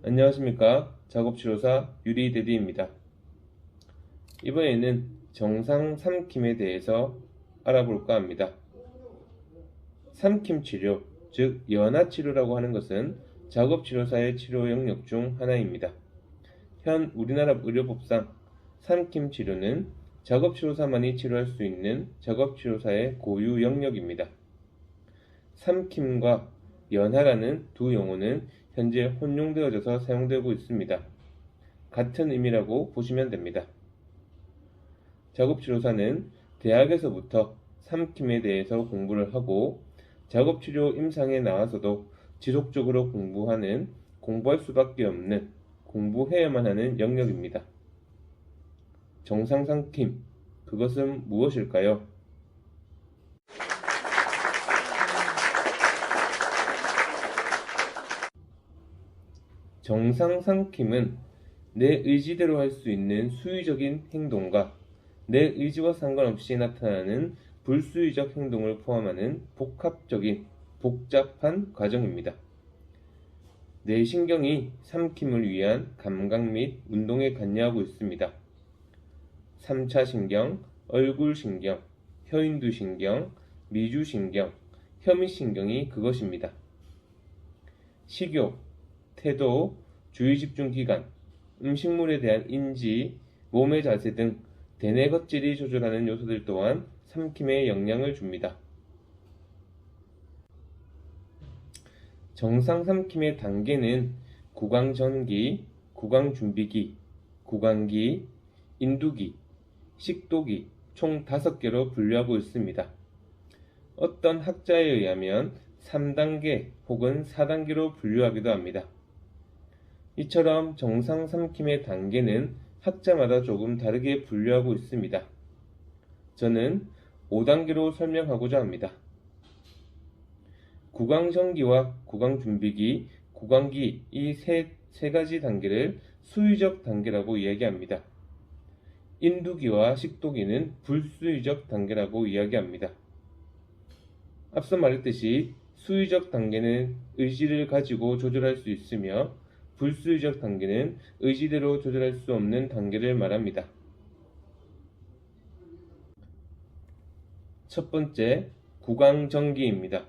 안녕하십니까. 작업치료사 유리대디입니다. 이번에는 정상 삼킴에 대해서 알아볼까 합니다. 삼킴 치료, 즉 연화치료라고 하는 것은 작업치료사의 치료 영역 중 하나입니다. 현 우리나라 의료법상 삼킴 치료는 작업치료사만이 치료할 수 있는 작업치료사의 고유 영역입니다. 삼킴과 연화라는 두 용어는 현재 혼용되어져서 사용되고 있습니다. 같은 의미라고 보시면 됩니다. 작업치료사는 대학에서부터 삼킴에 대해서 공부를 하고 작업치료 임상에 나와서도 지속적으로 공부할 수밖에 없는 공부해야만 하는 영역입니다. 정상 삼킴, 그것은 무엇일까요? 정상 삼킴은 내 의지대로 할 수 있는 수의적인 행동과 내 의지와 상관없이 나타나는 불수의적 행동을 포함하는 복잡한 과정입니다. 내 신경이 삼킴을 위한 감각 및 운동에 관여하고 있습니다. 3차 신경, 얼굴신경, 혀인두신경, 미주신경, 혀밑신경이 그것입니다. 식욕, 태도, 주의집중기간, 음식물에 대한 인지, 몸의 자세 등 대뇌 겉질이 조절하는 요소들 또한 삼킴에 영향을 줍니다. 정상 삼킴의 단계는 구강전기, 구강준비기, 구강기, 인두기, 식도기 총 5개로 분류하고 있습니다. 어떤 학자에 의하면 3단계 혹은 4단계로 분류하기도 합니다. 이처럼 정상 삼킴의 단계는 학자마다 조금 다르게 분류하고 있습니다. 저는 5단계로 설명하고자 합니다. 구강전기와 구강준비기, 구강기 이 세 가지 단계를 수의적 단계라고 이야기합니다. 인두기와 식도기는 불수의적 단계라고 이야기합니다. 앞서 말했듯이 수의적 단계는 의지를 가지고 조절할 수 있으며 불수의적 단계는 의지대로 조절할 수 없는 단계를 말합니다. 첫 번째, 구강전기입니다.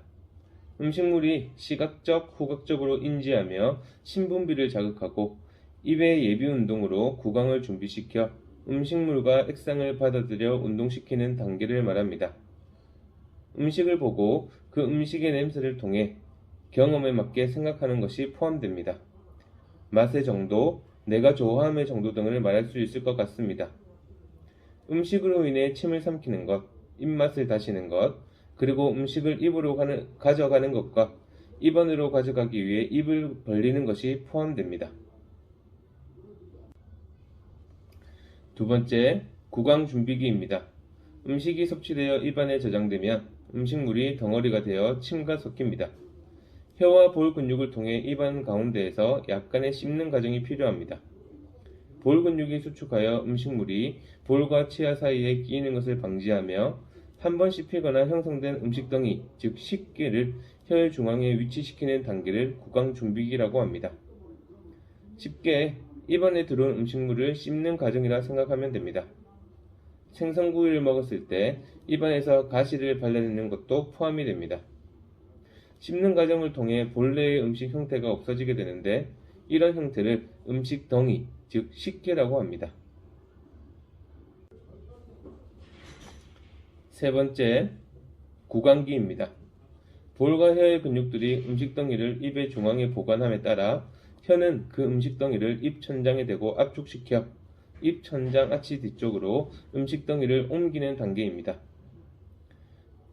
음식물이 시각적, 후각적으로 인지하며 신분비를 자극하고 입의 예비운동으로 구강을 준비시켜 음식물과 액상을 받아들여 운동시키는 단계를 말합니다. 음식을 보고 그 음식의 냄새를 통해 경험에 맞게 생각하는 것이 포함됩니다. 맛의 정도, 내가 좋아함의 정도 등을 말할 수 있을 것 같습니다. 음식으로 인해 침을 삼키는 것, 입맛을 다시는 것, 그리고 음식을 입으로 가져가는 것과 입안으로 가져가기 위해 입을 벌리는 것이 포함됩니다. 두 번째, 구강준비기입니다. 음식이 섭취되어 입안에 저장되면 음식물이 덩어리가 되어 침과 섞입니다. 혀와 볼 근육을 통해 입안 가운데에서 약간의 씹는 과정이 필요합니다. 볼 근육이 수축하여 음식물이 볼과 치아 사이에 끼이는 것을 방지하며 한 번 씹히거나 형성된 음식덩이, 즉 식기를 혀의 중앙에 위치시키는 단계를 구강준비기라고 합니다. 쉽게 입안에 들어온 음식물을 씹는 과정이라 생각하면 됩니다. 생선구이를 먹었을 때 입안에서 가시를 발라내는 것도 포함이 됩니다. 씹는 과정을 통해 본래의 음식 형태가 없어지게 되는데 이런 형태를 음식 덩이, 즉 식기라고 합니다. 세 번째, 구강기입니다. 볼과 혀의 근육들이 음식 덩이를 입의 중앙에 보관함에 따라 혀는 그 음식 덩이를 입 천장에 대고 압축시켜 입 천장 아치 뒤쪽으로 음식 덩이를 옮기는 단계입니다.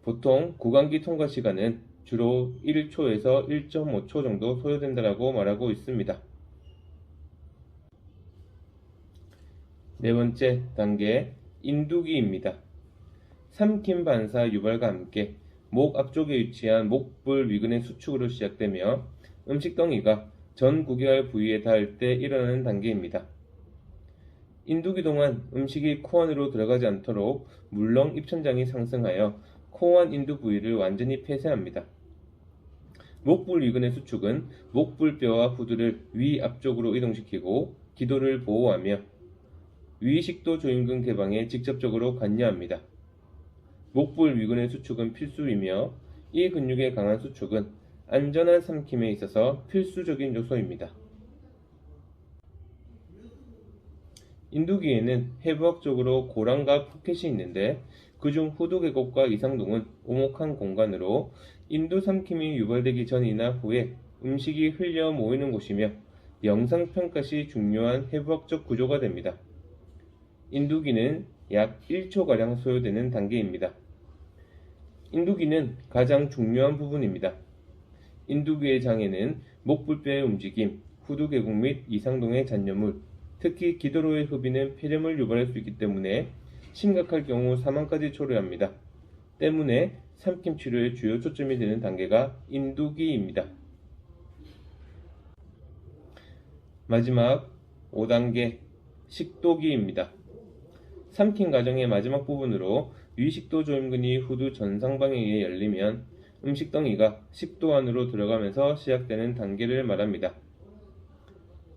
보통 구강기 통과 시간은 주로 1초에서 1.5초 정도 소요된다고 말하고 있습니다. 네 번째 단계, 인두기입니다. 삼킴 반사 유발과 함께 목 앞쪽에 위치한 목불 위근의 수축으로 시작되며 음식덩이가 전 구개할 부위에 닿을 때 일어나는 단계입니다. 인두기 동안 음식이 코 안으로 들어가지 않도록 물렁 입천장이 상승하여 코 안 인두 부위를 완전히 폐쇄합니다. 목불위근의 수축은 목불뼈와 후두를 위 앞쪽으로 이동시키고 기도를 보호하며 위식도 조임근 개방에 직접적으로 관여합니다. 목불위근의 수축은 필수이며 이 근육의 강한 수축은 안전한 삼킴에 있어서 필수적인 요소입니다. 인두기에는 해부학적으로 고랑과 포켓이 있는데 그중 후두계곡과 이상동은 오목한 공간으로 인두 삼킴이 유발되기 전이나 후에 음식이 흘려 모이는 곳이며 영상평가 시 중요한 해부학적 구조가 됩니다. 인두기는 약 1초가량 소요되는 단계입니다. 인두기는 가장 중요한 부분입니다. 인두기의 장에는 목불뼈의 움직임, 후두계곡 및 이상동의 잔여물, 특히 기도로의 흡입은 폐렴을 유발할 수 있기 때문에 심각할 경우 사망까지 초래합니다. 때문에 삼킴 치료의 주요 초점이 되는 단계가 인두기입니다. 마지막 5단계 식도기입니다. 삼킴 과정의 마지막 부분으로 위식도 조임근이 후두 전상방향에 열리면 음식덩이가 식도 안으로 들어가면서 시작되는 단계를 말합니다.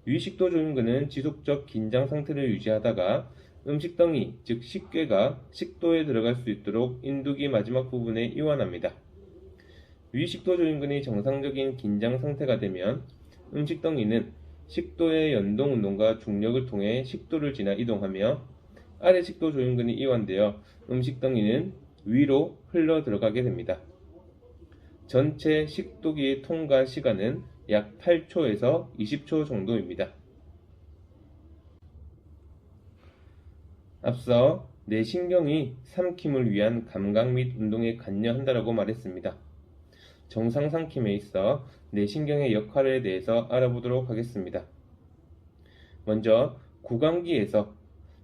위식도 조임근은 지속적 긴장 상태를 유지하다가 음식덩이, 즉 식괴가 식도에 들어갈 수 있도록 인두기 마지막 부분에 이완합니다. 위식도 조임근이 정상적인 긴장 상태가 되면 음식덩이는 식도의 연동 운동과 중력을 통해 식도를 지나 이동하며 아래 식도 조임근이 이완되어 음식덩이는 위로 흘러 들어가게 됩니다. 전체 식도기의 통과 시간은 약 8초에서 20초 정도입니다. 앞서 뇌신경이 삼킴을 위한 감각 및 운동에 관여한다고 말했습니다. 정상 삼킴에 있어 뇌신경의 역할에 대해서 알아보도록 하겠습니다. 먼저 구강기에서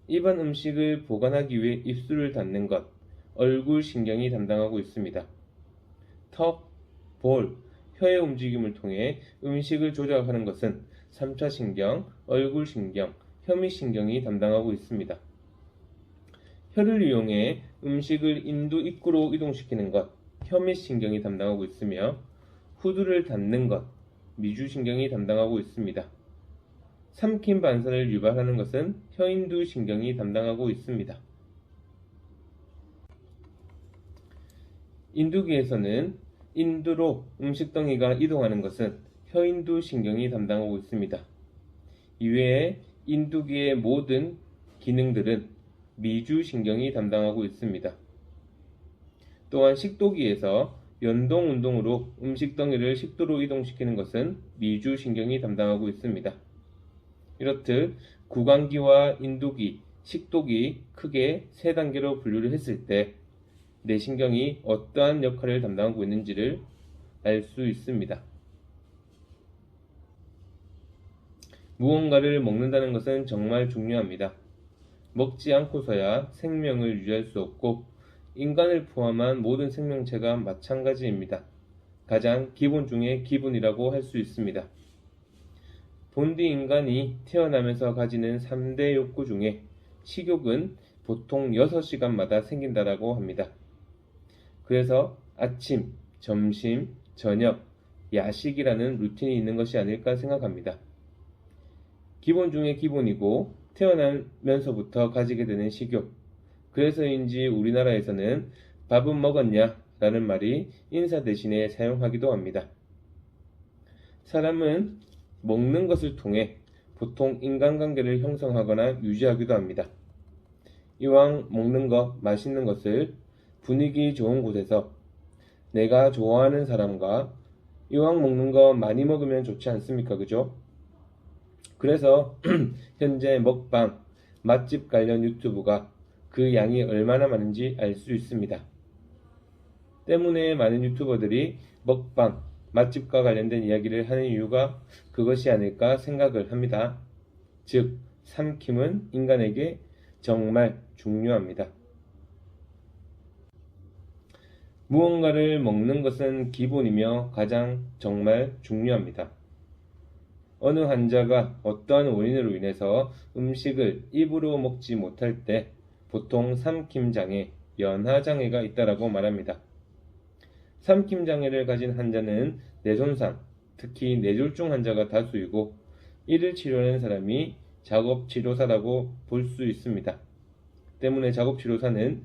입안 음식을 보관하기 위해 입술을 닫는 것, 얼굴 신경이 담당하고 있습니다. 턱, 볼, 혀의 움직임을 통해 음식을 조작하는 것은 3차 신경, 얼굴 신경, 혀밑신경이 담당하고 있습니다. 혀를 이용해 음식을 인두 입구로 이동시키는 것, 혀밑신경이 담당하고 있으며 후두를 닫는 것, 미주신경이 담당하고 있습니다. 삼킴 반사를 유발하는 것은 혀인두 신경이 담당하고 있습니다. 인두기에서는 인두로 음식덩이가 이동하는 것은 혀인두 신경이 담당하고 있습니다. 이외에 인두기의 모든 기능들은 미주신경이 담당하고 있습니다. 또한 식도기에서 연동 운동으로 음식덩이를 식도로 이동시키는 것은 미주신경이 담당하고 있습니다. 이렇듯 구강기와 인두기, 식도기 크게 세 단계로 분류를 했을 때 뇌신경이 어떠한 역할을 담당하고 있는지를 알 수 있습니다. 무언가를 먹는다는 것은 정말 중요합니다. 먹지 않고서야 생명을 유지할 수 없고 인간을 포함한 모든 생명체가 마찬가지입니다. 가장 기본 중의 기본이라고 할 수 있습니다. 본디 인간이 태어나면서 가지는 3대 욕구 중에 식욕은 보통 6시간마다 생긴다고 합니다. 그래서 아침, 점심, 저녁, 야식이라는 루틴이 있는 것이 아닐까 생각합니다. 기본 중의 기본이고 태어나면서부터 가지게 되는 식욕. 그래서인지 우리나라에서는 밥은 먹었냐? 라는 말이 인사 대신에 사용하기도 합니다. 사람은 먹는 것을 통해 보통 인간관계를 형성하거나 유지하기도 합니다. 이왕 먹는 것, 맛있는 것을 분위기 좋은 곳에서 내가 좋아하는 사람과 이왕 먹는 거 많이 먹으면 좋지 않습니까? 그죠? 그래서 현재 먹방, 맛집 관련 유튜브가 그 양이 얼마나 많은지 알 수 있습니다. 때문에 많은 유튜버들이 먹방, 맛집과 관련된 이야기를 하는 이유가 그것이 아닐까 생각을 합니다. 즉, 삼킴은 인간에게 정말 중요합니다. 무언가를 먹는 것은 기본이며 가장 정말 중요합니다. 어느 환자가 어떠한 원인으로 인해서 음식을 입으로 먹지 못할 때 보통 삼킴장애, 연하장애가 있다고 말합니다. 삼킴 장애를 가진 환자는 뇌손상, 특히 뇌졸중 환자가 다수이고 이를 치료하는 사람이 작업치료사라고 볼 수 있습니다. 때문에 작업치료사는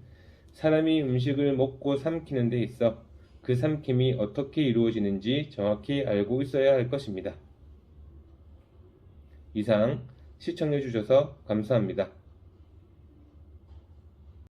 사람이 음식을 먹고 삼키는 데 있어 그 삼킴이 어떻게 이루어지는지 정확히 알고 있어야 할 것입니다. 이상 시청해 주셔서 감사합니다.